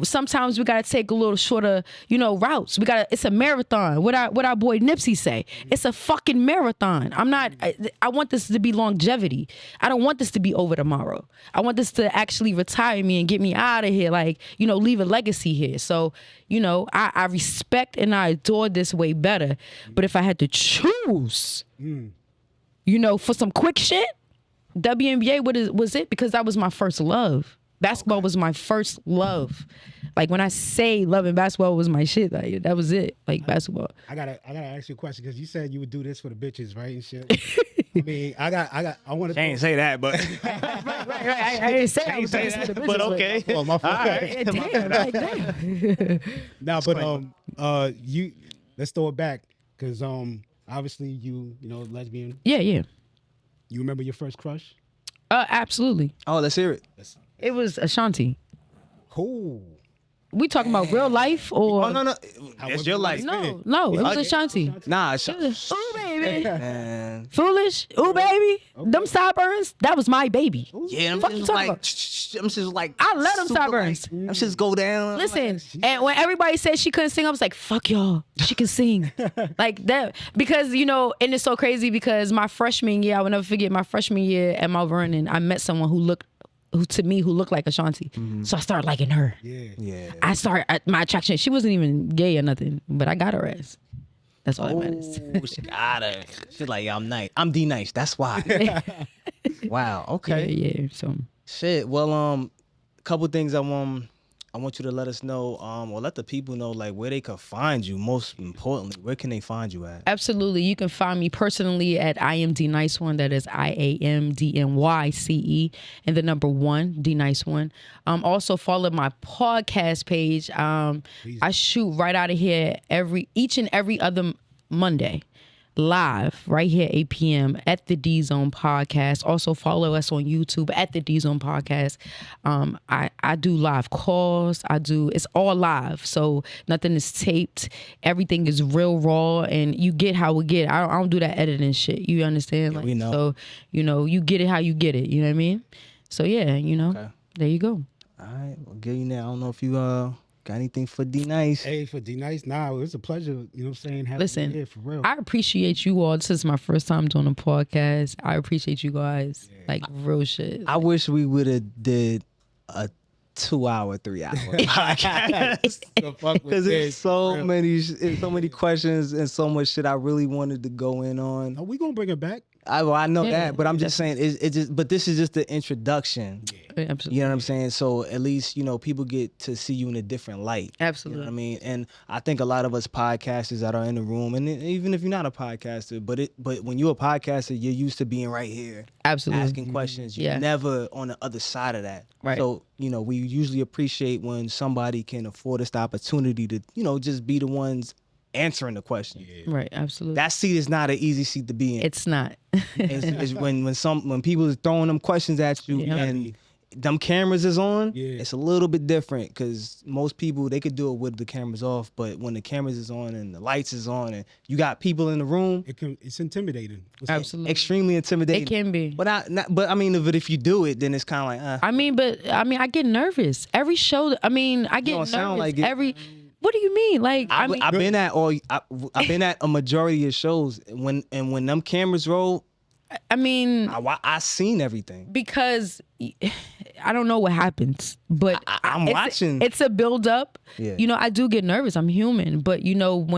sometimes we gotta take a little shorter routes. It's a marathon. What our boy Nipsey say? It's a fucking marathon. I want this to be longevity. I don't want this to be over tomorrow. I want this to actually retire me and get me out of here. Like leave a legacy here. So I respect and I adore this way better. But if I had to choose. For some quick shit, WNBA was it because that was my first love. Basketball was my first love. Like when I say loving basketball was my shit, like that was it. Like basketball. I gotta ask you a question because you said you would do this for the bitches, right? And shit. I mean, I want to. Can't say that, but right. I didn't say I was doing this for the bitches, but okay. Well, my fault. Right. Damn. Nah, but let's throw it back because obviously you lesbian. Yeah. You remember your first crush? Absolutely. Oh, let's hear it. It was Ashanti. Who? We talking about real life or? Oh no, it's your life. No, it was Ashanti. Nah, Ooh, baby. Man. Foolish. Ooh, baby. Okay. Them sideburns, that was my baby. Yeah, I'm just like I love them sideburns. I'm just go down. Listen, and when everybody said she couldn't sing, I was like, fuck y'all. She can sing. Like that. Because, and it's so crazy because my freshman year, I will never forget my freshman year at Mount Vernon, I met someone who looked like Ashanti. Mm-hmm. So I started liking her. Yeah. I started my attraction. She wasn't even gay or nothing, but I got her ass. That's all that matters. She got her. She's like, I'm nice. I'm D Nyce. That's why. Wow. Okay. Yeah. So shit. Well, a couple things I want you to let us know, or let the people know, like where they can find you. Most importantly, where can they find you at? Absolutely, you can find me personally at I am D Nyce 1. That is IAMDNYCE and the number 1, D Nyce 1. Also follow my podcast page. I shoot right out of here each and every other Monday. Live right here 8 p.m. at the D Zone Podcast. Also follow us on YouTube at the D Zone Podcast. I do live calls. It's all live, so nothing is taped. Everything is real raw, and you get how we get. I don't do that editing shit. You understand? Yeah, we know. So you get it how you get it. You know what I mean? So yeah, okay. There you go. All right, well, Gillionaire, I don't know if you got anything for D Nyce? Hey, for D Nyce, nah, it was a pleasure. You know what I'm saying? Listen, here for real. I appreciate you all. This is my first time doing a podcast. I appreciate you guys. Like real shit. I wish we would have did a 2-hour, 3-hour podcast because it's so many questions and so much shit I really wanted to go in on. Are we gonna bring it back? I know that, but I'm just saying but this is just the introduction. Yeah, absolutely. You know what I'm saying? So at least, people get to see you in a different light. Absolutely. You know what I mean? And I think a lot of us podcasters that are in the room, and even if you're not a podcaster, but when you're a podcaster, you're used to being right here. Absolutely. Asking questions. You're never on the other side of that. Right. So, we usually appreciate when somebody can afford us the opportunity to, just be the ones answering the question. Yeah. Right, absolutely. That seat is not an easy seat to be in. It's not. it's when people are throwing them questions at you and them cameras is on, it's a little bit different because most people, they could do it with the cameras off, but when the cameras is on and the lights is on and you got people in the room, it's intimidating. Absolutely. Extremely intimidating. It can be. But if you do it, then it's kind of like, I get nervous. Every show, I get nervous. Sound like it. What do you mean? Like, I've been at I've been at a majority of shows when them cameras roll. I mean, I seen everything because I don't know what happens, but I'm watching. It's a build up. Yeah. You know, I do get nervous. I'm human, but you know,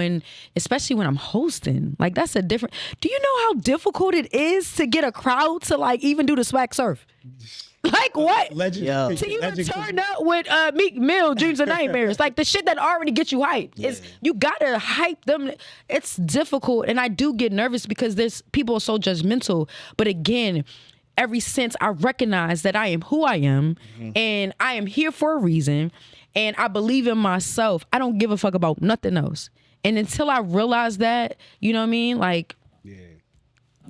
especially when I'm hosting, like that's a different. Do you know how difficult it is to get a crowd to like even do the swag surf? Like what? Legend. Yeah. To even turn up with Meek Mill, Dreams of Nightmares, like the shit that already gets you hyped. Is you gotta hype them. It's difficult, and I do get nervous because there's people are so judgmental. But again, ever since I recognize that I am who I am, and I am here for a reason, and I believe in myself, I don't give a fuck about nothing else. And until I realize that, you know what I mean? Like,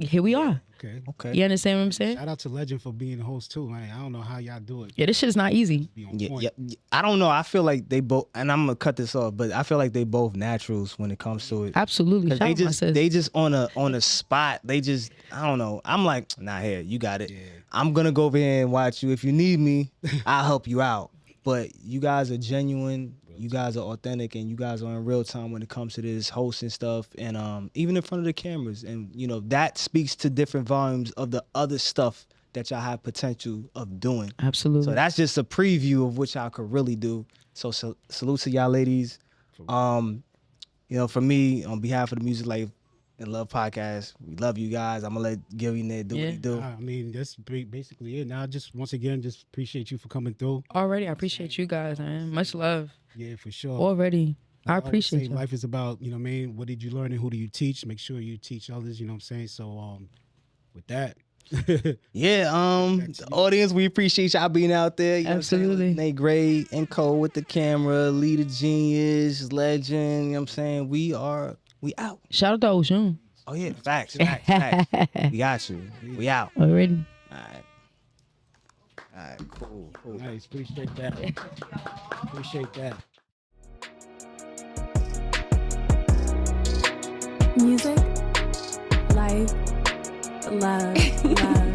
here we are. Okay. You understand what I'm saying? Shout out to Legend for being the host too, man. I don't know how y'all do it. Yeah, this shit is not easy. Be on Yeah, point. yeah. I don't know. I feel like they both, and I'm gonna cut this off, but I feel like they both naturals when it comes to it. Absolutely. 'Cause Shout out my sis. they just on a spot. They just, I don't know. I'm like, nah, here, you got it. Yeah. I'm gonna go over here and watch you. If you need me, I'll help you out. But you guys are genuine. You guys are authentic, and you guys are in real time when it comes to this hosting stuff, and even in front of the cameras. And you know that speaks to different volumes of the other stuff that y'all have potential of doing. Absolutely. So that's just a preview of what y'all could really do. So salute to y'all ladies. You know, for me, on behalf of the Music Life and Love Podcast, we love you guys. I'm gonna let Gillionaire do what he do. I mean, that's basically it. Now, just once again, just appreciate you for coming through. Already, I appreciate you guys, man. Much love. Yeah, for sure. Already. I always appreciate say you. life is about, you know what I mean? What did you learn and who do you teach? Make sure you teach others, you know what I'm saying? So with that. Yeah, the audience, we appreciate y'all being out there. You know Absolutely. Nate Gray and Cole with the camera, Leader Genius, Legend, you know what I'm saying? We out. Shout out to Ocean. Oh yeah, facts. We got you. We out. Already. All right, cool. Nice, appreciate that. Appreciate that. Music, life, love.